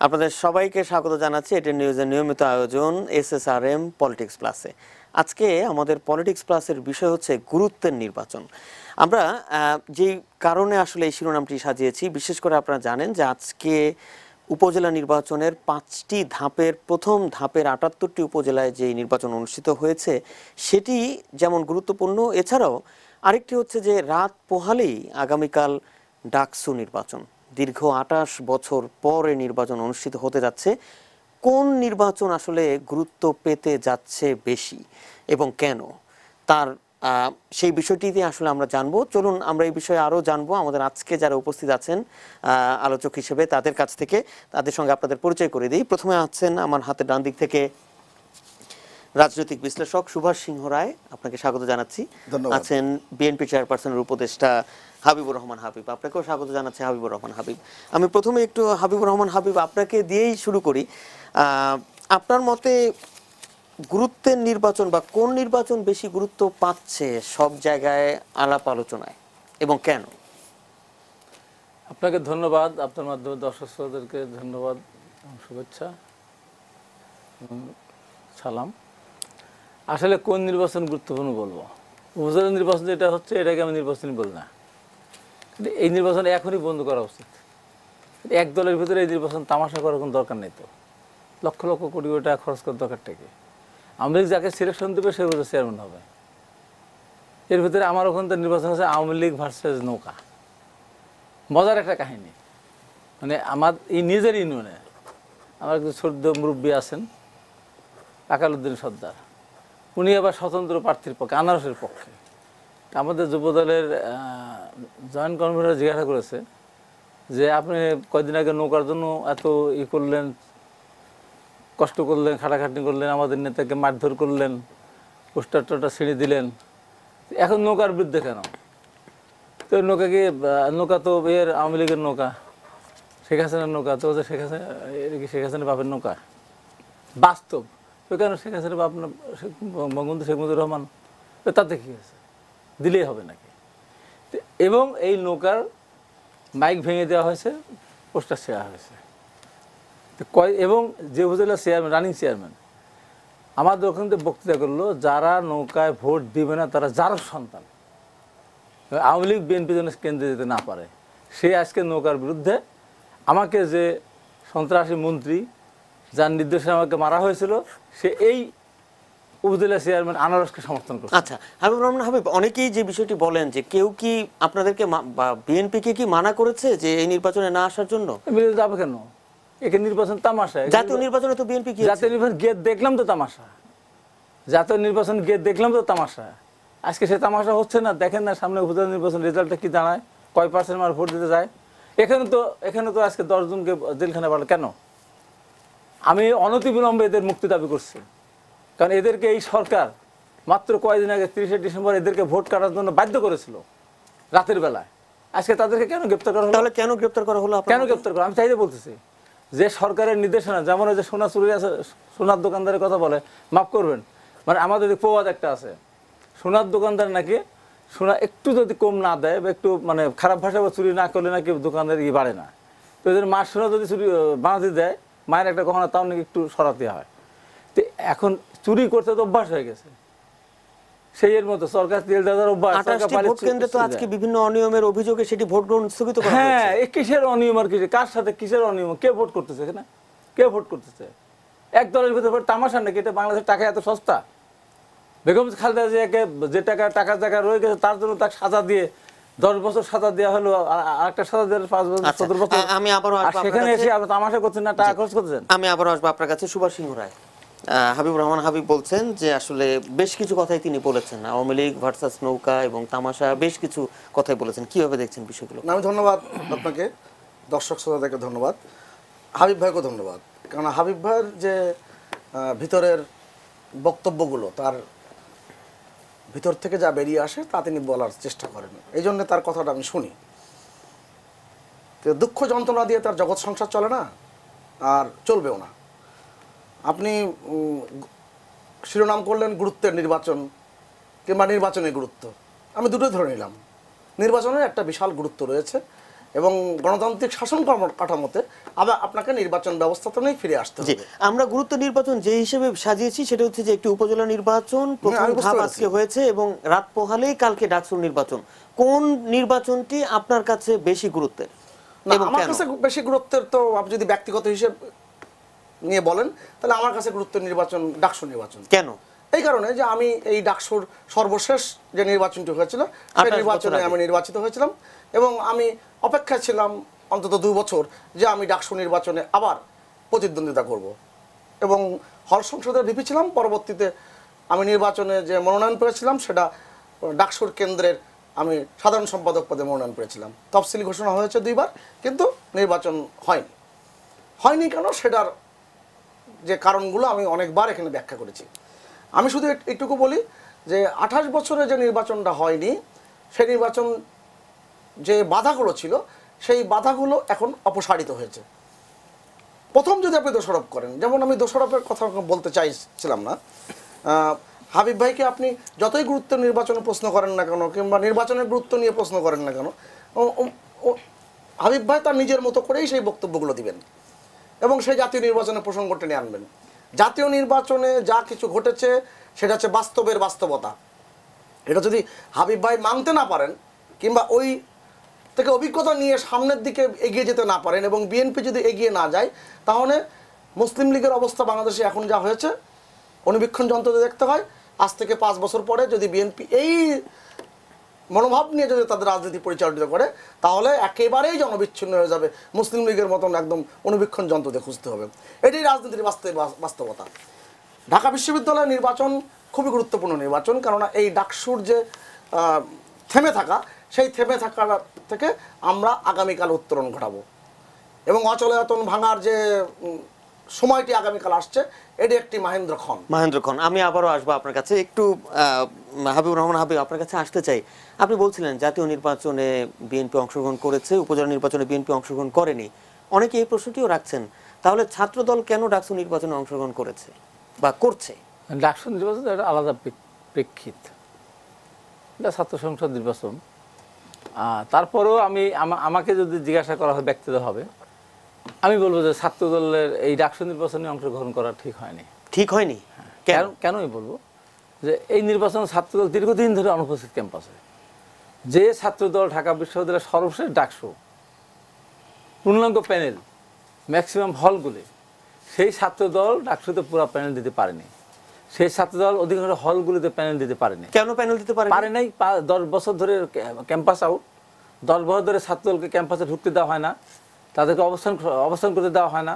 আপনাদের সবাইকে স্বাগত জানাচ্ছি। এটি নিউজের নিয়মিত আয়োজন SSRM পলিটিক্স প্লাসে। আজকে আমাদের পলিটিক্স প্লাসের বিষয় হচ্ছে গুরুত্বের নির্বাচন। আমরা যেই কারণে আসলে এই শিরোনামটি সাজিয়েছি, বিশেষ করে আপনারা জানেন যে আজকে উপজেলা নির্বাচনের 5টি ধাপের প্রথম ধাপের 78টি উপজেলায় যে নির্বাচন অনুষ্ঠিত হয়েছে সেটি যেমন গুরুত্বপূর্ণ, এছাড়াও আরেকটি হচ্ছে যে রাত পোহালেই আগামীকাল ডাকসু নির্বাচন। দীর্ঘ 28 বছর পরে নির্বাচন অনুষ্ঠিত হতে যাচ্ছে। কোন নির্বাচন আসলে গুরুত্ব পেতে যাচ্ছে বেশি এবং কেন, তার সেই বিষয়টিতে আসলে আমরা জানবো। চলুন আমরা এই বিষয়ে আরও জানবো আমাদের আজকে যারা উপস্থিত আছেন আলোচক হিসেবে তাদের কাছ থেকে, তাদের সঙ্গে আপনাদের পরিচয় করে দিই। প্রথমে আছেন আমার হাতের ডান দিক থেকে রাজনৈতিক বিশ্লেষক সুভাষ সিংহ রায়, আপনাকে স্বাগত জানাচ্ছি। আছেন বিএনপি চেয়ারপারসনের উপদেষ্টা হাবিবুর রহমান হাবিব, আপনাকেও স্বাগত জানাচ্ছি হাবিবুর রহমান হাবিব। আমি প্রথমে একটু হাবিবুর রহমান হাবিব আপনাকে দিয়েই শুরু করি। আপনার মতে গুরুত্বের নির্বাচন বা কোন নির্বাচন বেশি গুরুত্ব পাচ্ছে সব জায়গায় আলাপ আলোচনায় এবং কেন? আপনাকে ধন্যবাদ, আপনার মাধ্যমে দর্শক শ্রোতাদেরকে ধন্যবাদ, শুভেচ্ছা, সালাম। আসলে কোন নির্বাচন গুরুত্বপূর্ণ বলবো, উপজেলা নির্বাচন যেটা হচ্ছে এটাকে আমি নির্বাচনই বলি না। কিন্তু এই নির্বাচন এখনই বন্ধ করা উচিত। এক দলের ভিতরে এই নির্বাচন তামাশা করার কোনো দরকার নেই। তো লক্ষ লক্ষ কোটি কোটি টাকা খরচ করার দরকারটা কি? আওয়ামী লীগ যাকে সিলেকশন দেবে সে বোধহয় চেয়ারম্যান হবে। এর ভিতরে আমার ওখান থেকে নির্বাচন হচ্ছে আওয়ামী লীগ ভার্সেস নৌকা। মজার একটা কাহিনী, মানে আমার এই নিজের ইউনিয়নে আমার একজন শ্রদ্ধ মুরব্বী আছেন আকালউদ্দিন সর্দার, উনি আবার স্বতন্ত্র প্রার্থীর পক্ষে, আনারসের পক্ষে। আমাদের যুবদলের জয়েন্ট কনভেনর জিজ্ঞাসা করেছে যে আপনি কয়দিন আগে নৌকার জন্য এত করলেন, কষ্ট করলেন, খাটাখাটনি করলেন, আমাদের নেতাকে মারধর করলেন, পোস্টার টোস্টার ছিঁড়ে দিলেন, এখন নৌকার বিরুদ্ধে কেন? তো নৌকাকে, নৌকা তো এর আওয়ামী লীগের নৌকা, শেখ হাসিনার নৌকা, তো শেখ হাসিনা কি শেখ হাসিনার বাপের নৌকা? বাস্তব। তো কেন শেখ হাসিনার বাপ বঙ্গবন্ধু শেখ মুজিবুর রহমান, তাতে কী হয়েছে? দিলেই হবে নাকি? এবং এই নৌকার মাইক ভেঙে দেওয়া হয়েছে, পোস্টার ছেঁড়া হয়েছে। এবং যে উপজেলা চেয়ারম্যান, রানিং চেয়ারম্যান, আমাদের ওখান থেকে বক্তৃতা করলো যারা নৌকায় ভোট দিবে না তারা যার সন্তান, আওয়ামী লীগ বিএনপি যেন কেন্দ্রে যেতে না পারে। সে আজকে নৌকার বিরুদ্ধে, আমাকে যে সন্ত্রাসী মন্ত্রী যার নির্দেশে আমাকে মারা হয়েছিল, সে এই উপজেলা চেয়ারম্যান আনারসকে সমর্থন করছে। আচ্ছা হাবিবুর রহমান হাবিব, অনেকেই যে বিষয়টি বলেন যে কেউ কি আপনাদেরকে বা বিএনপিকে কি মানা করেছে যে এই নির্বাচনে না আসার জন্য? মিলে যাবে কেন? একে নির্বাচন তামাশা। জাতীয় নির্বাচনে তো বিএনপি কি, জাতীয় নির্বাচন গেট দেখলাম তো তামাশা, জাতীয় নির্বাচন গেট দেখলাম তো তামাশা। আজকে সে তামাশা হচ্ছে না, দেখেন না সামনে উপজেলা নির্বাচন রেজাল্টটা কি দাঁড়ায়, কয় পার্সেন্ট মানুষ ভোট দিতে যায়। এখানে তো আজকে 10 জনকে জেলখানে পাঠালো কেন? আমি অনতিবিলম্বে এদের মুক্তি দাবি করছি, কারণ এদেরকে এই সরকার মাত্র কয়েকদিন আগে 30শে ডিসেম্বর এদেরকে ভোট কাটার জন্য বাধ্য করেছিল রাতের বেলায়। আজকে তাদেরকে কেন গ্রেপ্তার করা হলো? তাহলে কেন গ্রেপ্তার করা হলো? কেন গ্রেপ্তার করা? আমি চাইতে বলতেছি যে সরকারের নির্দেশনা, যেমন ওই যে সোনা চুরি আছে, সোনার দোকানদারের কথা বলে, মাফ করবেন, মানে আমাদের প্রবাদ একটা আছে, সোনার দোকানদার নাকি সোনা একটু যদি কম না দেয় বা একটু মানে খারাপ ভাষা বা চুরি না করলে নাকি দোকানদার বাড়ে না। তো এদের মার সোনা যদি চুরি বাঁধি দেয়, মায়ের একটা গহনা, তাও নাকি একটু সরাতে হয়। তো এখন চুরি করতে তো অভ্যাস হয়ে গেছে, সেই এর মতো সরকার তেল দাদার অভ্যাস। ভোট কেন্দ্রে তো আজকে বিভিন্ন অনিয়মের অভিযোগে সেটি ভোট গ্রহণ স্থগিত করা হয়েছে। হ্যাঁ, কিসের অনিয়ম আর কিসের, কার সাথে কিসের অনিয়ম, কে ভোট করতেছে এখানে, কে ভোট করতেছে? এক দলের ভিতরে ভোট তামাশা নাকি? এটা বাংলাদেশের টাকা এত সস্তা? বেগম খালেদা জিয়াকে যে টাকা জায়গা রয়ে গেছে তার জন্য তাকে সাজা দিয়ে 10 বছর সাজা দেওয়া হলো, আরেকটা সাজা দেওয়া 5 বছর 17 বছর। আমি আবারও সেখানে এসে আবার তামাশা করছেন না, টাকা খরচ করছেন। আমি আবারও আসবো আপনার কাছে। সুভাষ সিংহ রায়, হাবিবুর রহমান হাবিব বলছেন যে আসলে বেশ কিছু কথাই তিনি বলেছেন, আওয়ামী লীগ ভার্সাস নৌকা এবং তামাশা, বেশ কিছু কথাই বলেছেন। কিভাবে দেখছেন বিষয়গুলো? আমি ধন্যবাদ আপনাকে, দর্শক শ্রোতাদেরকে ধন্যবাদ, হাবিব ভাইকেও ধন্যবাদ। কারণ হাবিব ভাইয়ের যে ভিতরের বক্তব্যগুলো, তার ভিতর থেকে যা বেরিয়ে আসে তা তিনি বলার চেষ্টা করেন, এই জন্য তার কথাটা আমি শুনি। তো দুঃখ যন্ত্রণা দিয়ে তার জগৎ সংসার চলে না, আর চলবেও না। আপনি শিরোনাম করলেন গুরুত্বের নির্বাচন কিংবা নির্বাচনের গুরুত্ব, আমি দুটোই ধরে নিলাম। নির্বাচনের একটা বিশাল গুরুত্ব রয়েছে এবং গণতান্ত্রিক শাসন কাঠামোতে আবার আপনাকে নির্বাচন ব্যবস্থাপনায় ফিরে আসতে জি হবে। আমরা গুরুত্ব নির্বাচন যে হিসেবে সাজিয়েছি সেটা হচ্ছে যে একটি উপজেলা নির্বাচন প্রথম আমি বুঝতে ধাপ পেরেছি। আজকে হয়েছে এবং রাত পোহালেই কালকে ডাকসুর নির্বাচন। কোন নির্বাচনটি আপনার কাছে বেশি গুরুত্বের না, এবং আমার কেন? কাছে বেশি গুরুত্বের, তো আপনি যদি ব্যক্তিগত হিসেব নিয়ে বলেন তাহলে আমার কাছে গুরুত্বের নির্বাচন ডাকসু নির্বাচন। কেন? এই কারণে যে আমি এই ডাকসুর সর্বশেষ যে নির্বাচনটি হয়েছিল সেই 28 নির্বাচনে বছর আগে। আমি নির্বাচিত হয়েছিলাম এবং আমি অপেক্ষায় ছিলাম অন্তত 2 বছর যে আমি ডাকসু নির্বাচনে আবার প্রতিদ্বন্দ্বিতা করব এবং হল সংসদের ভিপি ছিলাম। পরবর্তীতে আমি নির্বাচনে যে মনোনয়ন পেয়েছিলাম সেটা ডাকসুর কেন্দ্রের আমি সাধারণ সম্পাদক পদে মনোনয়ন পেয়েছিলাম। তফসিল ঘোষণা হয়েছে 2 বার, কিন্তু নির্বাচন হয়নি কেন সেটার যে কারণগুলো আমি অনেকবার এখানে ব্যাখ্যা করেছি। আমি শুধু একটুকু বলি যে 28 বছরে যে নির্বাচনটা হয়নি সেই নির্বাচন যে বাধাগুলো ছিল সেই বাধাগুলো এখন অপসারিত হয়েছে। প্রথম যদি আপনি দোষারোপ করেন, যেমন আমি দোষারোপের কথা বলতে চাইছিলাম না, হাবিব ভাইকে আপনি যতই গুরুত্বের নির্বাচনে প্রশ্ন করেন না কেন কিংবা নির্বাচনের গুরুত্ব নিয়ে প্রশ্ন করেন না কেন, হাবিব ভাই তার নিজের মতো করেই সেই বক্তব্যগুলো দিবেন এবং সেই জাতীয় নির্বাচনে প্রসঙ্গ টেনে আনবেন। জাতীয় নির্বাচনে যা কিছু ঘটেছে সেটা হচ্ছে বাস্তবের বাস্তবতা। এটা যদি হাবিব ভাই মানতে না পারেন কিংবা ওই থেকে অভিজ্ঞতা নিয়ে সামনের দিকে এগিয়ে যেতে না পারেন এবং বিএনপি যদি এগিয়ে না যায়, তাহলে মুসলিম লীগের অবস্থা বাংলাদেশে এখন যা হয়েছে অনুবীক্ষণ যন্ত্রে দেখতে হয়। আজ থেকে 5 বছর পরে যদি বিএনপি এই মনোভাব নিয়ে যদি তাদের রাজনীতি পরিচালিত করে তাহলে একেবারেই জনবিচ্ছিন্ন হয়ে যাবে। মুসলিম লীগের মতন একদম অনুবীক্ষণ যন্ত্র দিয়ে খুঁজতে হবে। এটাই রাজনীতির বাস্তবতা। ঢাকা বিশ্ববিদ্যালয়ের নির্বাচন খুবই গুরুত্বপূর্ণ নির্বাচন, কেননা এই ডাকসুর যে থেমে থাকা, সেই থেমে থাকা থেকে আমরা আগামীকাল উত্তরণ ঘটাবো এবং অচলায়তন ভাঙার যে সময়টি আগামীকাল আসছে এটি একটি মাহেন্দ্রক্ষণ। আমি আবারও আসবো আপনার কাছে একটু হাবিবুর রহমান হাবিব, আপনার কাছে আসতে চাই। আপনি বলছিলেন জাতীয় নির্বাচনে বিএনপি অংশগ্রহণ করেছে, উপজেলা নির্বাচনে বিএনপি অংশগ্রহণ করেনি। অনেকে এই প্রশ্নটিও রাখছেন, তাহলে ছাত্রদল কেন ডাকসু নির্বাচনে অংশগ্রহণ করেছে বা করছে? ডাকসু নির্বাচন একটা আলাদা প্রেক্ষিত, এটা ছাত্র সংসদ নির্বাচন। তারপরেও আমাকে যদি জিজ্ঞাসা করা হয় ব্যক্তিগতভাবে, আমি বলবো যে ছাত্রদলের এই ডাকসু নির্বাচনে অংশগ্রহণ করা ঠিক হয়নি। ঠিক হয়নি? কেনই বলবো যে এই নির্বাচনে ছাত্রদল দীর্ঘদিন ধরে অনুপস্থিত ক্যাম্পাসে। যে ছাত্রদল ঢাকা বিশ্ববিদ্যালয়ের সর্বশেষ ডাকসু পূর্ণাঙ্গ প্যানেল ম্যাক্সিমাম হলগুলি, সেই ছাত্রদল ডাকসুতে পুরো প্যানেল দিতে পারেনি। সেই ছাত্রদল অধিকাংশ হলগুলিতে প্যানেল দিতে পারেনি। কেন প্যানেল দিতে পারে নাই? 10 বছর ধরে ক্যাম্পাস আউট, 10 বছর ধরে ছাত্রদলকে ক্যাম্পাসে ঢুকতে দেওয়া হয় না, তাদেরকে অবস্থান করতে দেওয়া হয় না,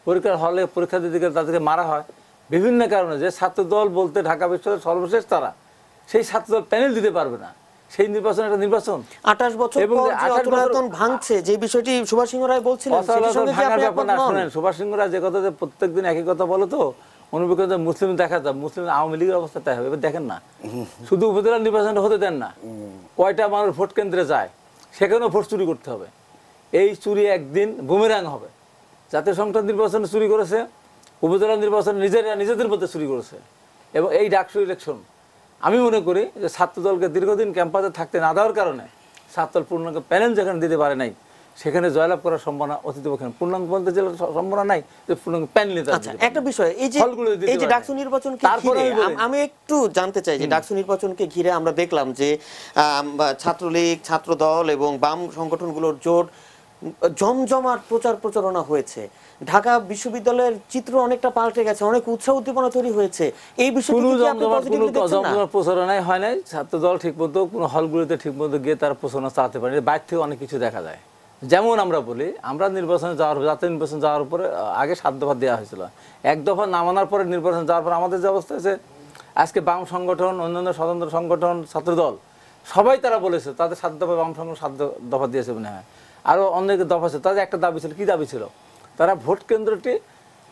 পরীক্ষার হলে পরীক্ষা দিতে গেলে তাদেরকে মারা হয় বিভিন্ন কারণে। যে ছাত্রদল বলতে ঢাকা বিশ্ববিদ্যালয়ের সর্বশেষ তারা, সেই ছাত্রদল প্যানেল দিতে পারবে না। সেই নির্বাচন একটা নির্বাচন 28 বছর পর যে অচলায়তন ভাঙছে, যে বিষয়টি সুভাষ সিংহ রায় বলছিলেন, সেটির সঙ্গে কি আপনি একমত নন? শুনেন, সুভাষ সিংহ রায় যে কথা প্রত্যেকদিন একই কথা বলে, তো অনুবিকল্প মুসলিম দেখা যায়, মুসলিম আওয়ামী লীগের অবস্থা তাই হবে। এবার দেখেন না, শুধু উপজেলা নির্বাচনটা হতে দেন না, কয়টা মানুষ ভোট কেন্দ্রে যায়, সেখানেও ভোট চুরি করতে হবে। এই চুরি একদিন বুমেরাং হবে। জাতীয় সংসদ নির্বাচনে চুরি করেছে, উপজেলা নির্বাচনে নিজেদের মধ্যে চুরি করেছে। এবং এই ডাকসু ইলেকশন আমি মনে করি যে ছাত্রদলকে দীর্ঘদিন ক্যাম্পাসে থাকতে না দেওয়ার কারণে ছাত্রদল পূর্ণাঙ্গ প্যানেল যেখানে দিতে পারে নাই, সেখানে জয়লাভ করার সম্ভাবনা অতীতপক্ষে পূর্ণাঙ্গ বলতে যে সম্ভাবনা নাই যে পূর্ণাঙ্গ প্যানেল নিতে। আচ্ছা, একটা বিষয়, এই যে ডাকসু নির্বাচনকে ঘিরে আমি একটু জানতে চাই যে ডাকসু নির্বাচনকে ঘিরে আমরা দেখলাম যে ছাত্রলীগ, ছাত্রদল এবং বাম সংগঠনগুলোর জোট জমজমাট প্রচারণা হয়েছে। ঢাকা বিশ্ববিদ্যালয়ের চিত্র অনেকটা পাল্টে গেছে, অনেক উৎসাহ উদ্দীপনা তৈরি হয়েছে। এই বিষয়টি প্রচারণাই হয় নাই। ছাত্রদল ঠিকমতো কোনো হলগুলিতে ঠিকমতো গিয়ে তারা প্রচারণা চালাতে পারে। বাইরে থেকে অনেক কিছু দেখা যায়। যেমন আমরা বলি, আমরা নির্বাচনে যাওয়ার, জাতীয় নির্বাচন যাওয়ার পরে আগে 7 দফা দেওয়া হয়েছিল। 1 দফা নামানোর পরে নির্বাচন যাওয়ার পর আমাদের যে অবস্থা হয়েছে, আজকে বাম সংগঠন, অন্যান্য স্বতন্ত্র সংগঠন, ছাত্রদল সবাই তারা বলেছে তাদের 7 দফা, বাম সংগঠন 7 দফা দিয়েছে মনে হয়, আরও অনেক দফা ছিল। তাদের একটা দাবি ছিল, কি দাবি ছিল? তারা ভোট কেন্দ্রটি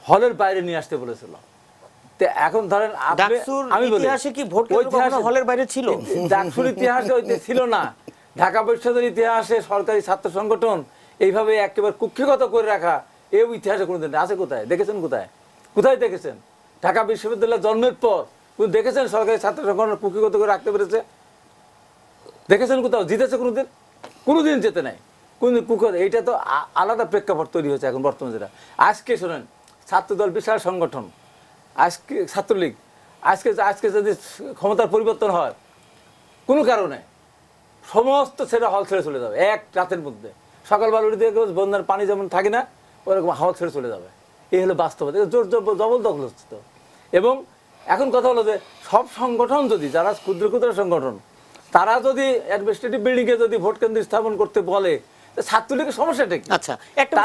হলের বাইরে নিয়ে আসতে বলেছিল। এখন ধরেন আমি বলি, হলের বাইরে ছিল? ডাকসুর ইতিহাসে ছিল না। ঢাকা বিশ্ববিদ্যালয়ের ইতিহাসে সরকারি ছাত্র সংগঠন এইভাবে একেবারে কুক্ষিগত করে রাখা এই ইতিহাসে কোনোদিন আছে? কোথায় দেখেছেন? কোথায় দেখেছেন? ঢাকা বিশ্ববিদ্যালয় জন্মের পর কোন দেখেছেন সরকারি ছাত্র সংগঠন কুক্ষিগত করে রাখতে পেরেছে? দেখেছেন কোথাও? জিতেছে কোনোদিন? কোনোদিন যেতে নাই। কোন কুকুর, এইটা তো আলাদা প্রেক্ষাপট তৈরি হয়েছে এখন বর্তমানে যেটা। আজকে শোনেন, ছাত্রদল বিশাল সংগঠন, আজকে ছাত্রলীগ, আজকে যদি ক্ষমতার পরিবর্তন হয় কোনো কারণে, সমস্ত ছেড়ে হল ছেড়ে চলে যাবে এক রাতের মধ্যে। সকালবেলা উঠে দিয়ে বন্যার পানি যেমন থাকে না, ওরকম হল ছেড়ে চলে যাবে। এই হলো বাস্তবতা, জোর জবরদখল হচ্ছে তো। এবং এখন কথা হলো যে সব সংগঠন যদি, যারা ক্ষুদ্র ক্ষুদ্র সংগঠন, তারা যদি অ্যাডমিনিস্ট্রেটিভ বিল্ডিংয়ে যদি ভোট কেন্দ্র স্থাপন করতে বলে, ছাত্রলীগের সমস্যাটা কি? আচ্ছা, একটা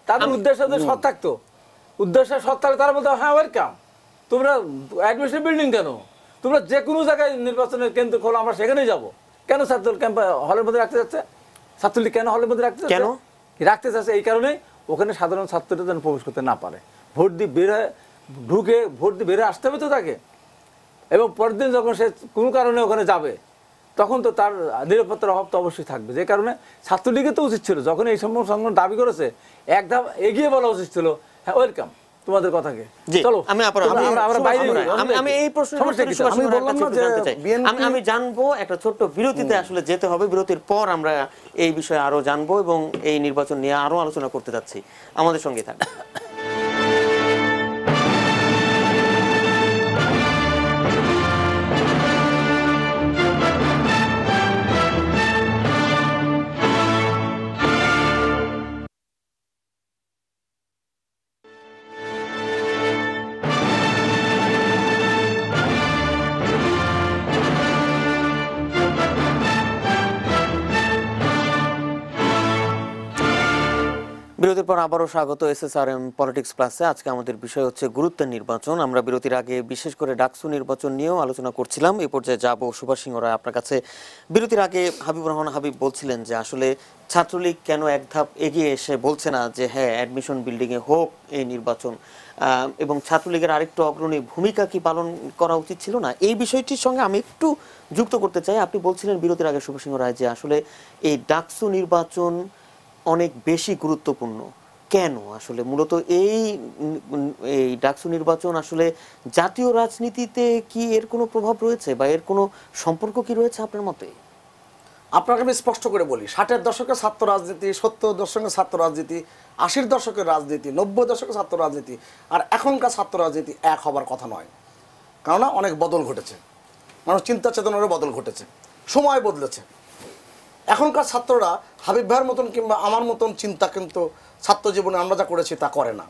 তাদের উদ্দেশ্য যদি সৎ থাকতো, সৎ থাকলে তারা বলতো হ্যাঁ ওয়েলকাম, তোমরা অ্যাডমিনিস্ট্রেটিভ বিল্ডিং কেন, তোমরা যে কোনো জায়গায় নির্বাচনের কেন্দ্র খোলো, আমরা সেখানেই যাবো। কেন ছাত্রদল ক্যাম্প হলের মধ্যে রাখতে যাচ্ছে? ছাত্রলীগ কেন হলের মধ্যে রাখতে চাচ্ছে? এই কারণে ওখানে সাধারণ ছাত্ররা যেন প্রবেশ করতে না পারে। ভোট দিয়ে বের হয়ে ঢুকে ভোট দিয়ে বেরোয় আসতে হবে তো তাকে। এবং পরের দিন যখন সে কোনো কারণে ওখানে যাবে, তখন তো তার নিরাপত্তার অভাব তো অবশ্যই থাকবে। যে কারণে ছাত্রলীগের তো উচিত ছিল, যখন এই সমস্ত সংগঠন দাবি করেছে, এক ধাপ এগিয়ে বলা উচিত ছিল, হ্যাঁ ওয়েলকাম তোমাদের কথাকে, চলো আমি এই প্রশ্ন আমি জানবো। একটা ছোট্ট বিরতিতে আসলে যেতে হবে, বিরতির পর আমরা এই বিষয়ে আরো জানবো এবং এই নির্বাচন নিয়ে আরো আলোচনা করতে যাচ্ছি। আমাদের সঙ্গে থাকবে। বিরতির পর আবারও স্বাগত এসএসআরএম পলিটিক্স প্লাসে। আজকে আমাদের বিষয় হচ্ছে গুরুত্বের নির্বাচন। আমরা বিরতির আগে বিশেষ করে ডাকসু নির্বাচন নিয়েও আলোচনা করছিলাম। এই পর্যায়ে যাব সুভাষ সিংহ রায় আপনার কাছে। বিরতির আগে হাবিবুর রহমান হাবিব বলছিলেন যে আসলে ছাত্রলীগ কেন এক ধাপ এগিয়ে এসে বলছে না যে হ্যাঁ অ্যাডমিশন বিল্ডিংয়ে হোক এই নির্বাচন, এবং ছাত্রলীগের আরেকটু অগ্রণী ভূমিকা কি পালন করা উচিত ছিল না? এই বিষয়টির সঙ্গে আমি একটু যুক্ত করতে চাই। আপনি বলছিলেন বিরতির আগে সুভাষ সিংহ রায় যে আসলে এই ডাকসু নির্বাচন অনেক বেশি গুরুত্বপূর্ণ। কেন আসলে মূলত এই ডাকসু নির্বাচন আসলে জাতীয় রাজনীতিতে কি এর কোনো প্রভাব রয়েছে বা এর কোনো সম্পর্ক কি রয়েছে আপনার মতে? আপনাকে আমি স্পষ্ট করে বলি, 60-এর দশকের ছাত্র রাজনীতি, 70-এর দশকের ছাত্র রাজনীতি, 80-এর দশকের রাজনীতি, 90-এর দশকের ছাত্র রাজনীতি আর এখনকার ছাত্র রাজনীতি এক হবার কথা নয়। কেননা অনেক বদল ঘটেছে, মানুষ চিন্তা চেতনারও বদল ঘটেছে, সময় বদলেছে। এখনকার ছাত্ররা হাবিব ভাইয়ের মতন কিংবা আমার মতন চিন্তা কিন্তু ছাত্র জীবনে আমরা যা করেছি তা করে না।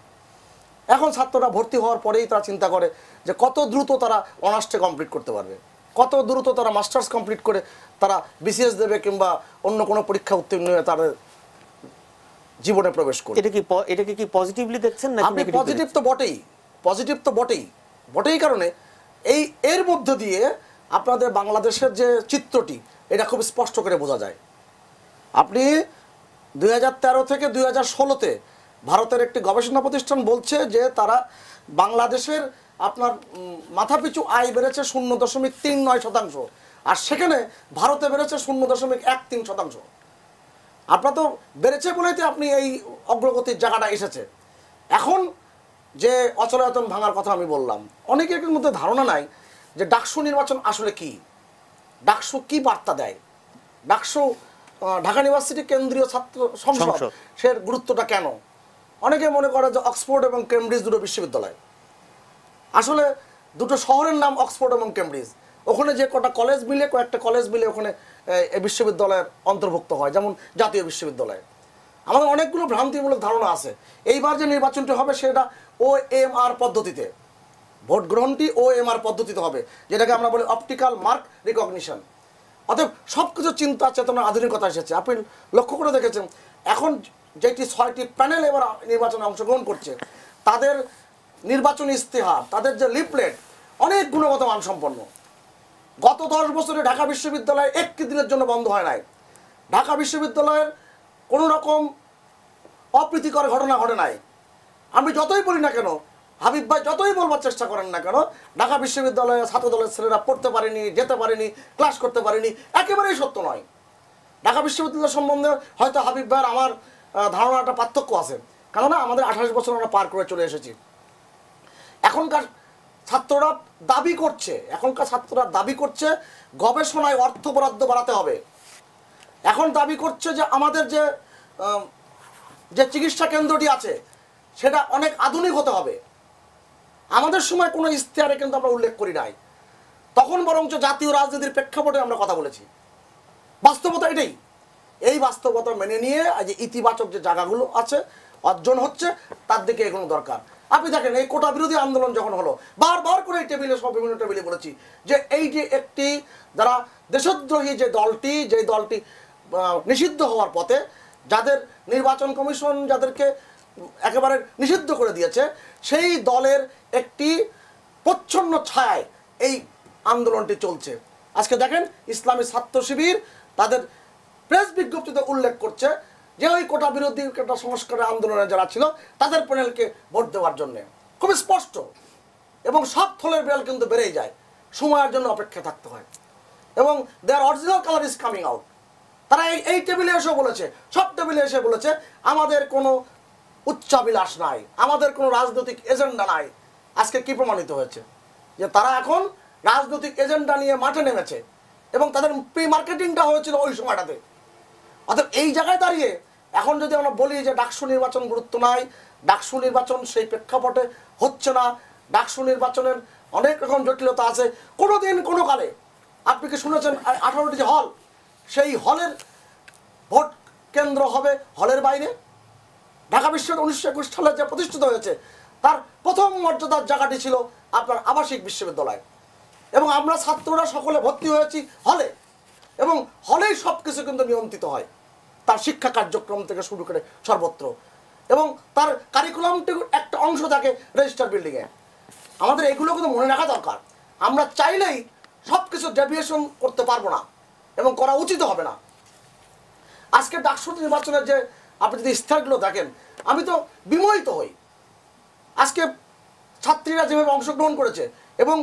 এখন ছাত্ররা ভর্তি হওয়ার পরেই তারা চিন্তা করে যে কত দ্রুত তারা অনার্সটা কমপ্লিট করতে পারবে, কত দ্রুত তারা মাস্টার্স কমপ্লিট করে তারা বিসিএস দেবে কিংবা অন্য কোনো পরীক্ষা উত্তীর্ণ হয়ে তাদের জীবনে প্রবেশ করবে। এটাকে কি পজিটিভলি দেখছেন না? আপনি পজিটিভ তো বটেই, পজিটিভ তো বটেই কারণে এর মধ্য দিয়ে আপনাদের বাংলাদেশের যে চিত্রটি এটা খুব স্পষ্ট করে বোঝা যায়। আপনি 2013 থেকে 2016-তে ভারতের একটি গবেষণা প্রতিষ্ঠান বলছে যে তারা বাংলাদেশের আপনার মাথাপিছু আয় বেড়েছে 0.39%, আর সেখানে ভারতে বেড়েছে 0.13%। আপনার তো বেড়েছে বলেই তো আপনি এই অগ্রগতির জায়গাটা এসেছে। এখন যে অচলায়তন ভাঙার কথা আমি বললাম, অনেকের মধ্যে ধারণা নাই যে ডাকসু নির্বাচন আসলে কি, ডাকসু কি বার্তা দেয়, ডাকসু ঢাকা ইউনিভার্সিটি কেন্দ্রীয় ছাত্র সংসদ সে গুরুত্বটা কেন। অনেকে মনে করে যে অক্সফোর্ড এবং কেমব্রিজ দুটো বিশ্ববিদ্যালয়, আসলে দুটো শহরের নাম অক্সফোর্ড এবং কেমব্রিজ, ওখানে যে কয়েকটা কলেজ মিলে ওখানে এই বিশ্ববিদ্যালয়ের অন্তর্ভুক্ত হয়, যেমন জাতীয় বিশ্ববিদ্যালয়। আমাদের অনেকগুলো ভ্রান্তিমূলক ধারণা আছে। এইবার যে নির্বাচনটি হবে সেটা OMR পদ্ধতিতে, ভোট গ্রহণটি OMR পদ্ধতিতে হবে, যেটাকে আমরা বলি অপটিক্যাল মার্ক রিকগনিশন। অতএব সব কিছু চিন্তা চেতনা আধুনিকতা এসেছে। আপনি লক্ষ্য করে দেখেছেন এখন যেটি 6টি প্যানেল এবার নির্বাচনে অংশগ্রহণ করছে, তাদের নির্বাচনী ইস্তেহার, তাদের যে লিফলেট অনেক গুণগত মানসম্পন্ন। গত 10 বছরে ঢাকা বিশ্ববিদ্যালয় একটি দিনের জন্য বন্ধ হয় নাই। ঢাকা বিশ্ববিদ্যালয়ের কোনো রকম অপ্রীতিকর ঘটনা ঘটে নাই। আমি যতই বলি না কেন, হাবিব ভাই যতই বলবার চেষ্টা করেন না কেন, ঢাকা বিশ্ববিদ্যালয়ে ছাত্রদলের ছেলেরা পড়তে পারেনি, যেতে পারেনি, ক্লাস করতে পারেনি, একেবারেই সত্য নয়। ঢাকা বিশ্ববিদ্যালয় সম্বন্ধে হয়তো হাবিব ভাইয়ের আমার ধারণাটা পার্থক্য আছে, কেননা আমাদের 28 বছর আমরা পার করে চলে এসেছি। এখনকার ছাত্ররা দাবি করছে গবেষণায় অর্থ বরাদ্দ বাড়াতে হবে। এখন দাবি করছে যে আমাদের যে যে চিকিৎসা কেন্দ্রটি আছে সেটা অনেক আধুনিক হতে হবে। আমাদের সময় কোনো ইশতেহারে কিন্তু আমরা উল্লেখ করি নাই, তখন বরঞ্চ জাতীয় রাজনীতির প্রেক্ষাপটে আমরা কথা বলেছি। বাস্তবতা এটাই। এই বাস্তবতা মেনে নিয়ে আজ ইতিবাচক যে জায়গাগুলো আছে অর্জন হচ্ছে তার দিকে এগোনো দরকার। আপনি দেখেন এই কোটা বিরোধী আন্দোলন যখন হলো, বারবার করে এই টেবিলে সব বিভিন্ন টেবিলে বলেছি যে এই যে একটি যারা দেশদ্রোহী যে দলটি নিষিদ্ধ হওয়ার পথে, যাদের নির্বাচন কমিশন যাদেরকে একেবারে নিষিদ্ধ করে দিয়েছে, সেই দলের একটি প্রচ্ছন্ন ছায়ায় এই আন্দোলনটি চলছে। আজকে দেখেন ইসলামী ছাত্র শিবির তাদের প্রেস বিজ্ঞপ্তিতে উল্লেখ করছে যে ওই কোটা বিরোধী একটা সংস্কারের আন্দোলনে যারা ছিল তাদের প্যানেলকে ভোট দেওয়ার জন্য। খুব স্পষ্ট, এবং সব থলের বেল কিন্তু বেড়েই যায়, সময়ের জন্য অপেক্ষা থাকতে হয়, এবং their original colour is coming out. তারা এই টেবিলে এসে বলেছে, সব টেবিলে এসে বলেছে আমাদের কোনো উচ্চাভিলাষ নাই, আমাদের কোনো রাজনৈতিক এজেন্ডা নাই। আজকে কি প্রমাণিত হয়েছে? যে তারা এখন রাজনৈতিক এজেন্ডা নিয়ে মাঠে নেমেছে, এবং তাদের প্রি মার্কেটিংটা হয়েছিল ওই সময়টাতে। অর্থাৎ এই জায়গায় দাঁড়িয়ে এখন যদি আমরা বলি যে ডাকসু নির্বাচন গুরুত্ব নাই, ডাকসু নির্বাচন সেই প্রেক্ষাপটে হচ্ছে না, ডাকসু নির্বাচনের অনেক রকম জটিলতা আছে, কোনো দিন কোনো কালে আপনি কি শুনেছেন 18টি যে হল, সেই হলের ভোট কেন্দ্র হবে হলের বাইরে? ঢাকা বিশ্ববিদ্যালয় 1921 সালে যে প্রতিষ্ঠিত হয়েছে তার প্রথম মর্যাদার জায়গাটি ছিল আপনার আবাসিক বিশ্ববিদ্যালয়, এবং আমরা ছাত্ররা সকলে ভর্তি হয়েছি হলে, এবং হলেই সব কিছু কিন্তু নিয়ন্ত্রিত হয়, তার শিক্ষা কার্যক্রম থেকে শুরু করে সর্বত্র, এবং তার কারিকুলামটির একটা অংশ থাকে রেজিস্টার বিল্ডিংয়ে। আমাদের এগুলো কিন্তু মনে রাখা দরকার। আমরা চাইলেই সব কিছু ডেভিয়েশন করতে পারবো না, এবং করা উচিত হবে না। আজকে ডাকসু নির্বাচনের যে আপনি যদি ইস্তারগুলো দেখেন, আমি তো বিমোহিত হই। আজকে ছাত্রীরা যেভাবে অংশগ্রহণ করেছে, এবং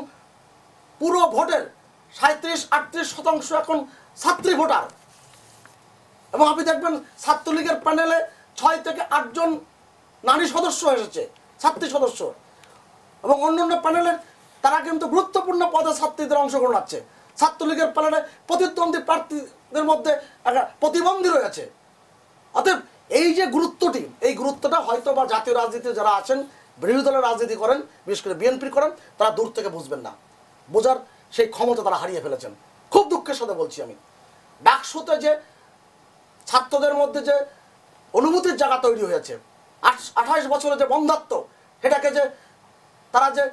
পুরো ভোটের 37-38% এখন ছাত্রী ভোটার, এবং আপনি দেখবেন ছাত্রলীগের প্যানেলে 6 থেকে 8 জন নারী সদস্য এসেছে, ছাত্রী সদস্য, এবং অন্যান্য প্যানেলের তারা কিন্তু গুরুত্বপূর্ণ পদে ছাত্রীদের অংশগ্রহণ আছে। ছাত্রলীগের প্যানেলে প্রতিদ্বন্দ্বী প্রার্থীদের মধ্যে একটা প্রতিবন্ধী রয়েছে। অতএব এই যে গুরুত্বটি, এই গুরুত্বটা হয়তো বা জাতীয় রাজনীতি যারা আছেন, বিরোধী দলের রাজনীতি করেন, বিশেষ করে বিএনপি করেন, তারা দূর থেকে বুঝবেন না, বোঝার সেই ক্ষমতা তারা হারিয়ে ফেলেছেন। খুব দুঃখের সাথে বলছি আমি, ডাকসুতে যে ছাত্রদের মধ্যে যে অনুভূতির জায়গা তৈরি হয়েছে, 28 বছরের যে বন্ধাত্ম, সেটাকে যে তারা যে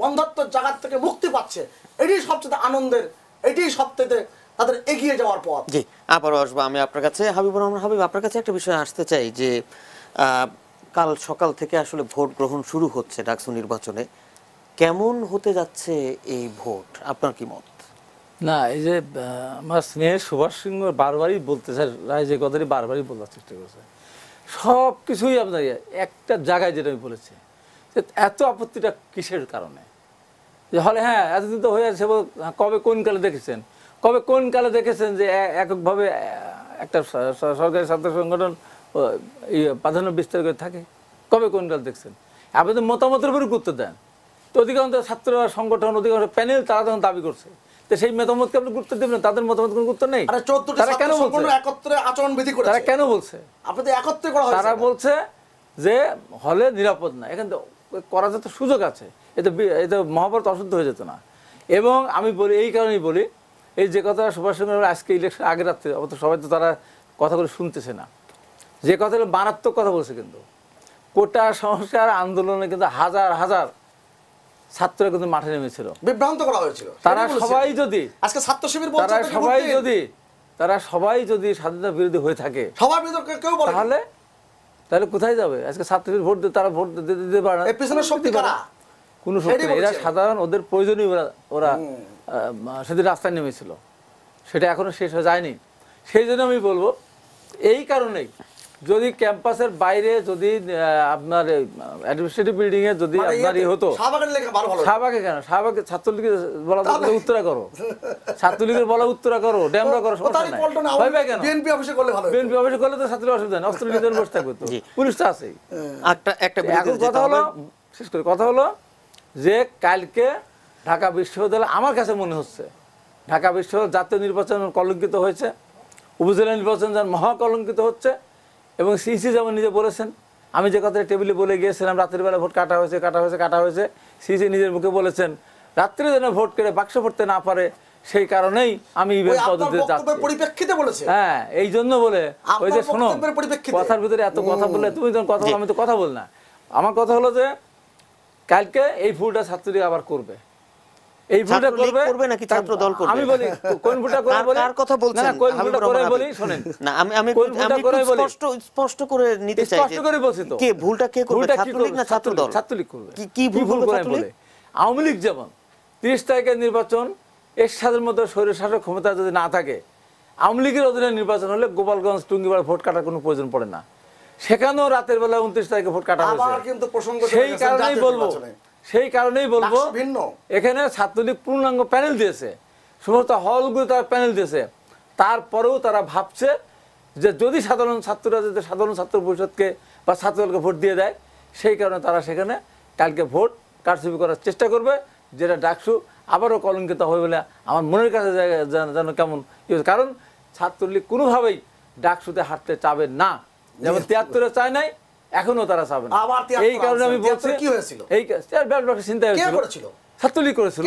বন্ধাত্মর জায়গা থেকে মুক্তি পাচ্ছে, এটাই সবচেয়ে আনন্দের, এটাই সবচেয়ে তাদের এগিয়ে যাওয়ার পথ। জি, আবারও আসবো আমি আপনার কাছে। হাবিবুর রহমান হাবিব, আপনার কাছে একটা বিষয় আসতে চাই যে কাল সকাল থেকে আসলে ভোট গ্রহণ শুরু হচ্ছে ডাকসু নির্বাচনে, কেমন হতে যাচ্ছে এই ভোট, আপনার কি মত? না, এই যে আমার স্নেহের সুভাষ সিংহ বারবারই বলতে চাই, রায় যে কথাটি বারবারই বলার চেষ্টা করেছে, সব কিছুই আপনার একটা জায়গায় যেটা আমি বলেছি, যে এত আপত্তিটা কিসের কারণে? যে হলে হ্যাঁ এতদিন তো হয়ে আছে, কবে কোন কালে দেখেছেন, কবে কোন কালে দেখেছেন যে এককভাবে একটা সরকারি ছাত্র সংগঠন প্রাধান্য বিস্তার করে থাকে? কবে কোন কালে দেখছেন? আপনি তো মতামতের উপরে গুরুত্ব দেন, তো অধিকাংশ ছাত্র সংগঠন, অধিকাংশ প্যানেল তারা তখন দাবি করছে, তো সেই মতামতকে আপনি গুরুত্ব দেবেন, তাদের মতামত কোনো গুরুত্ব নেই। তারা কেন বলছে একত্রে আচরণবিধি করে? তারা কেন বলছে? আপনাদের একত্রে করা হয়েছে। তারা বলছে যে হলে নিরাপদ না, এখানে করার যত সুযোগ আছে, এতে মহাভারত অশুদ্ধ হয়ে যেত না। এবং আমি বলি, এই কারণেই বলি, এই যে কথা সুভাষ চন্দ্র আজকে ইলেকশন আগে রাত্রে, অত সবাই তো তারা কথাগুলো শুনতেছে না, যে কথাগুলো মারাত্মক কথা বলছে, কিন্তু কোটা সংস্কার আন্দোলনে কিন্তু হাজার হাজার ছাত্ররা কিন্তু মাঠে নেমেছিল, বিভ্রান্ত করা হয়েছিল। তারা সবাই যদি আজকে ছাত্র শিবির বলছে, তারা সবাই যদি স্বাধীনতা বিরোধী হয়ে থাকে, সবার বিরুদ্ধে কেউ বলে, তাহলে কোথায় যাবে? আজকে ছাত্র শিবির ভোট তারা ভোট দিতে পারে না, এর পিছনে শক্তি কারা? কোনো শক্তি নেই। এরা সাধারণ, ওদের প্রয়োজনীয় ওরা সেদিন রাস্তায় নেমেছিল, সেটা এখনো শেষ হয়ে যায়নি। সেই জন্য আমি বলবো, এই কারণেই যদি ক্যাম্পাসের বাইরে, যদি আপনার অ্যাডমিনিস্ট্রেটিভ বিল্ডিং এ যদি আপনার হতো, শাহবাগে কেন? শাহবাগে ছাত্রলীগের বলা উত্তরা করো, ছাত্রলীগের বলা উত্তরা করো, ড্যামরা করো, সমস্যা নাই। ভাইবা কেন? বিএনপি অফিসে করলে তো ছাত্রীর অসুবিধা নেই, অস্ত্র নিয়ে বসে থাকবে, তো পুলিশ তো আছেই। এখন কথা হলো, শেষ করে কথা হলো যে কালকে ঢাকা বিশ্ববিদ্যালয়, আমার কাছে মনে হচ্ছে ঢাকা বিশ্ববিদ্যালয় জাতীয় নির্বাচন কলঙ্কিত হয়েছে, উপজেলা নির্বাচন যার মহা কলঙ্কিত হচ্ছে। এবং সিসি যেমন নিজে বলেছেন, আমি যে কথাটা টেবিলে বলে গিয়েছিলাম রাতের বেলা ভোট কাটা হয়েছে, সিসি নিজের মুখে বলেছেন রাত্রে যেন ভোট কেটে বাক্স ভরতে না পারে, সেই কারণেই আমি ইভেন্ট পদ্ধতিতে যাচ্ছি। পরিপ্রেক্ষিতে বলেছে, হ্যাঁ, এই জন্য বলে ওই যে শোনো, কথার ভিতরে এত কথা বললে তুমি যখন কথা বলো, আমি তো কথা বল না। আমার কথা হলো যে কালকে এই ভুলটা ছাত্রলীগ আবার করবে, এই ভুলটা করবে নাকি ছাত্র দল করবে? আমি বলি কোন ভুলটা করে বলি, কার কথা বলছেন? না কোন ভুলটা করে বলি শুনেন, না আমি স্পষ্ট করে নিতে চাই, স্পষ্ট করে বলছি তো, কে ভুলটা কে করবে, ছাত্রলীগ না ছাত্র দল? ছাত্রলীগ করবে। কি ভুল করে ছাত্রলীগ? আওয়ামী লীগ যেমন 30 তারিখের নির্বাচন 1 সালের মধ্যে স্বৈরশাসক ক্ষমতা যদি না থাকে, আওয়ামী লীগের অধীনে নির্বাচন হলে গোপালগঞ্জ টুঙ্গিপাড়া ভোট কাটার কোনো প্রয়োজন পড়ে না। সেখানেও রাতের বেলা 29 তারিখে ভোট কাটা হয়েছে। সেই কারণেই বলবো এখানে ছাত্রলীগ পূর্ণাঙ্গ প্যানেল দিয়েছে, সমস্ত হলগুলো তারা প্যানেল দিয়েছে, তারপরেও তারা ভাবছে যে যদি সাধারণ ছাত্ররা যদি সাধারণ ছাত্র পরিষদকে বা ছাত্রদলকে ভোট দিয়ে দেয়, সেই কারণে তারা সেখানে কালকে ভোট কারচুপি করার চেষ্টা করবে, যেটা ডাকসু আবারও কলঙ্কিত হবে বলে আমার মনের কাছে যেন কেমন, কারণ ছাত্রলীগ কোনোভাবেই ডাকসুতে হাঁটতে চাবে না, যেমন 73-এ চায় নাই, এখনো তারা চাবে না। এই কারণে আমি বলছি কি হয়েছিল, এই চিন্তা হয়েছিল, ছাত্রলীগ করেছিল।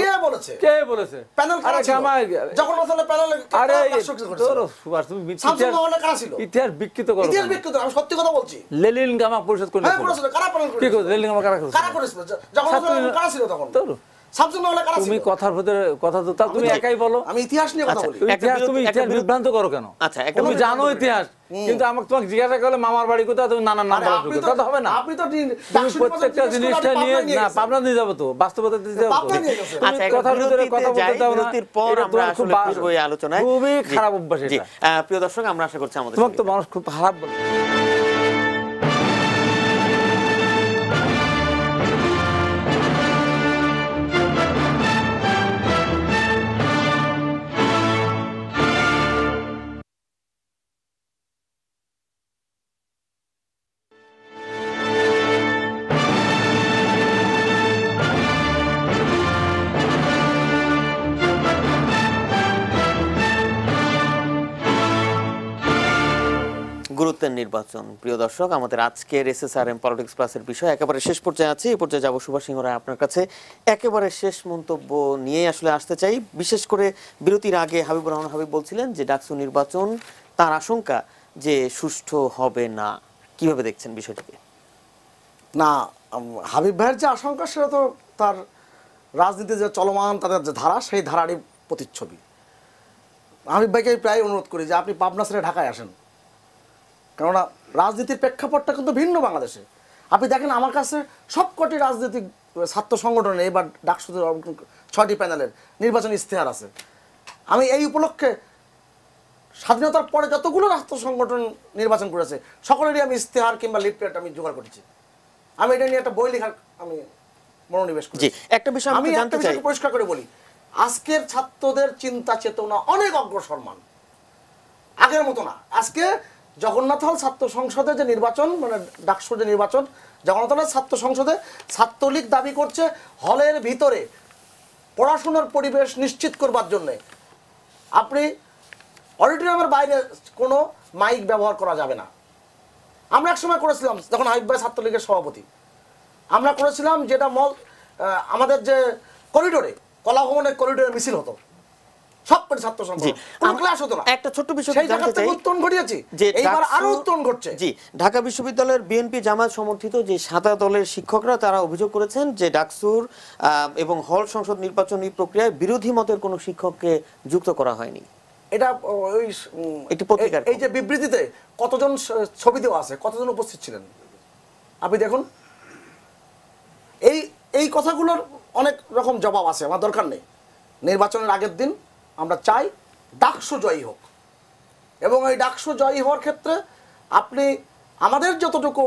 কে বলেছে? ইতিহাস বিকৃত করো, সত্যি কথা বলছি। লেলিন গামা পরিষদ করে লেলিন গামা কারা করেছিল? তুমি কথার ভিতরে কথা তো তুমি একাই বলো, আমি ইতিহাস নিয়ে কথা বলি। তুমি ইতিহাস বিভ্রান্ত করো কেন? আচ্ছা, তুমি জানো ইতিহাস, কিন্তু আমাকে তোমাকে জিজ্ঞাসা করলে মামার বাড়ি কোথায়, তুমি নানার নাম বলা শুরু করো, হবে না। আপনি তো তুমি প্রত্যেকটা জিনিসটা নিয়ে না পাবনা নিয়ে যাবো তো, বাস্তবতা দিতে যাবো তো। আচ্ছা, কথার ভিতরে কথা বলতে দাও না, বিরতির পর আমরা আসলে ফিরবো এই আলোচনায়। খুবই খারাপ অভ্যাস এটা। প্রিয় দর্শক, আমরা আশা করছি আমাদের তোমাকে তো মানুষ খুব খারাপ বলে। গুরুত্বের নির্বাচন। প্রিয় দর্শক, আমাদের আজকের এসএসআরএম পলিটিক্স প্লাসের বিষয় একেবারে শেষ পর্যায়ে আছে। এই পর্যায়ে যাবো সুভাষ সিংহ রায় আপনার কাছে, একেবারে শেষ মন্তব্য নিয়ে আসলে আসতে চাই। বিশেষ করে বিরতির আগে হাবিবুর রহমান হাবিব বলছিলেন যে ডাকসু নির্বাচন তার আশঙ্কা যে সুষ্ঠু হবে না, কিভাবে দেখছেন বিষয়টাকে? না, হাবিব ভাইয়ের যে আশঙ্কা সেটা তো তার রাজনীতির যে চলমান তাদের যে ধারা, সেই ধারারই প্রতিচ্ছবি। হাবিব ভাইকে প্রায় অনুরোধ করি যে আপনি পাবনা ছেড়ে ঢাকায় আসেন, কেননা রাজনীতির প্রেক্ষাপটটা কিন্তু ভিন্ন বাংলাদেশে। আপনি দেখেন আমার কাছে সবকটি রাজনৈতিক ছাত্র সংগঠনে এবার ডাকসুদের 6টি প্যানেলের নির্বাচনী ইশতেহার আছে। আমি এই উপলক্ষে স্বাধীনতার পরে যতগুলো রাষ্ট্র সংগঠন নির্বাচন করেছে সকলেরই আমি ইশতেহার কিংবা লিফলেট আমি জোগাড় করেছি। আমি এটা নিয়ে একটা বই লেখার আমি মনোনিবেশ করেছি। একটা বিষয় আমি জানতে চাই, পরিষ্কার করে বলি, আজকের ছাত্রদের চিন্তা চেতনা অনেক অগ্রসরমান, আগের মতো না। আজকে জগন্নাথ হল ছাত্র সংসদে যে নির্বাচন, মানে ডাকসুর যে নির্বাচন, জগন্নাথ হলের ছাত্র সংসদে ছাত্রলীগ দাবি করছে হলের ভিতরে পড়াশোনার পরিবেশ নিশ্চিত করবার জন্যে আপনি অডিটোরিয়ামের বাইরে কোনো মাইক ব্যবহার করা যাবে না। আমরা একসময় করেছিলাম, যখন হাবিব ভাই ছাত্রলীগের সভাপতি, আমরা করেছিলাম যেটা আমাদের যে করিডোরে, কলাভবনের করিডোরে মিছিল হতো, সবকটি ছাত্র সংগঠন, কোনো ক্লাস হতো না। একটা ছোট্ট বিষয় সেই জায়গা থেকে উত্তরণ ঘটিয়েছি, এইবার আরো উত্তরণ ঘটছে। জি, ঢাকা বিশ্ববিদ্যালয়ের বিএনপি জামায়াত সমর্থিত যে 7 দলের শিক্ষকরা তারা অভিযোগ করেছেন যে ডাকসুর এবং হল সংসদ নির্বাচনী প্রক্রিয়ায় বিরোধী মতের কোনো শিক্ষককে যুক্ত করা হয়নি। এটা ওই একটি পত্রিকার এই যে বিবৃতিতে কতজন ছবি দেওয়া আছে, কতজন উপস্থিত ছিলেন আপনি দেখুন। এই কথাগুলোর অনেক রকম জবাব আছে, আমার দরকার নেই। নির্বাচনের আগের দিন আমরা চাই ডাকসু জয়ী হোক, এবং এই ডাকসু জয়ী হওয়ার ক্ষেত্রে আপনি আমাদের যতটুকু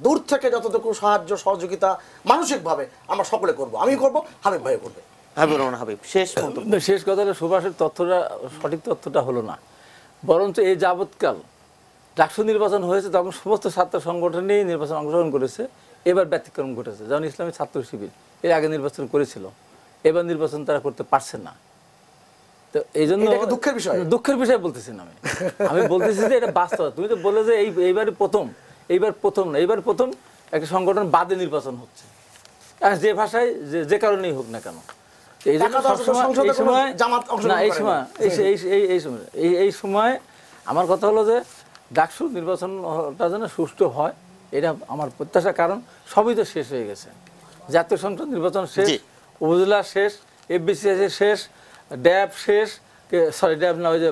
দূর থেকে যতটুকু সাহায্য সহযোগিতা মানসিকভাবে আমরা সকলে করব, আমি করব, হাবিব ভাই করবে। হাবিবুর রহমান হাবিব, শেষ কথাটা সুভাষের তথ্যটা সঠিক তথ্যটা হলো না, বরঞ্চ এই যাবৎকাল ডাকসু নির্বাচন হয়েছে তখন সমস্ত ছাত্র সংগঠনই নির্বাচন অংশগ্রহণ করেছে। এবার ব্যতিক্রম ঘটেছে, যেমন ইসলামী ছাত্র শিবির এর আগে নির্বাচন করেছিল, এবার নির্বাচন তারা করতে পারছে না। তো এই জন্য এটা কি দুঃখের বিষয়? দুঃখের বিষয় বলতেছি না আমি বলতেছি যে এটা বাস্তব। তুমি তো বলে যে এইবার প্রথম না, এইবার প্রথম একটা সংগঠন বাদে নির্বাচন হচ্ছে, আর যে ভাষায় যে কারণেই হোক না কেন। এই জন্য এই সময় আমার কথা হলো যে ডাকসু নির্বাচনটা যেন সুষ্ঠু হয়, এটা আমার প্রত্যাশা। কারণ সবই তো শেষ হয়ে গেছে, জাতীয় সংসদ নির্বাচন শেষ, উপজেলা শেষ, এফবিসিএস শেষ, ড্যাব শেষ, সরি ড্যাব না, ওই যে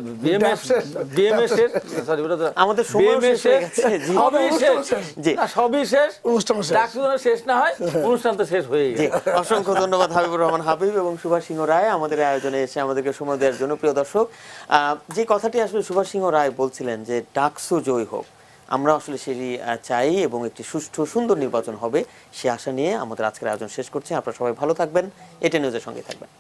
বিএমএস শেষ, সরি আমাদের সময় শেষ হয়ে গেছে। জি। সবই শেষ, জি। সবই শেষ, অনুষ্ঠান শেষ। ডাকসু যেন শেষ না হয়, অনুষ্ঠান তো শেষ হয়ে জি, গেছে। অসংখ্য ধন্যবাদ হাবিবুর রহমান হাবিব এবং সুভাষ সিংহ রায় আমাদের এই আয়োজনে এসে আমাদেরকে সময় দেওয়ার জন্য। প্রিয় দর্শক, যে কথাটি আসলে সুভাষ সিংহ রায় বলছিলেন যে ডাকসু জয়ী হোক, আমরা আসলে সেটি চাই এবং একটি সুষ্ঠু সুন্দর নির্বাচন হবে, সে আশা নিয়ে আমাদের আজকের আয়োজন শেষ করছি। আপনারা সবাই ভালো থাকবেন, এটা নিউজের সঙ্গে থাকবেন।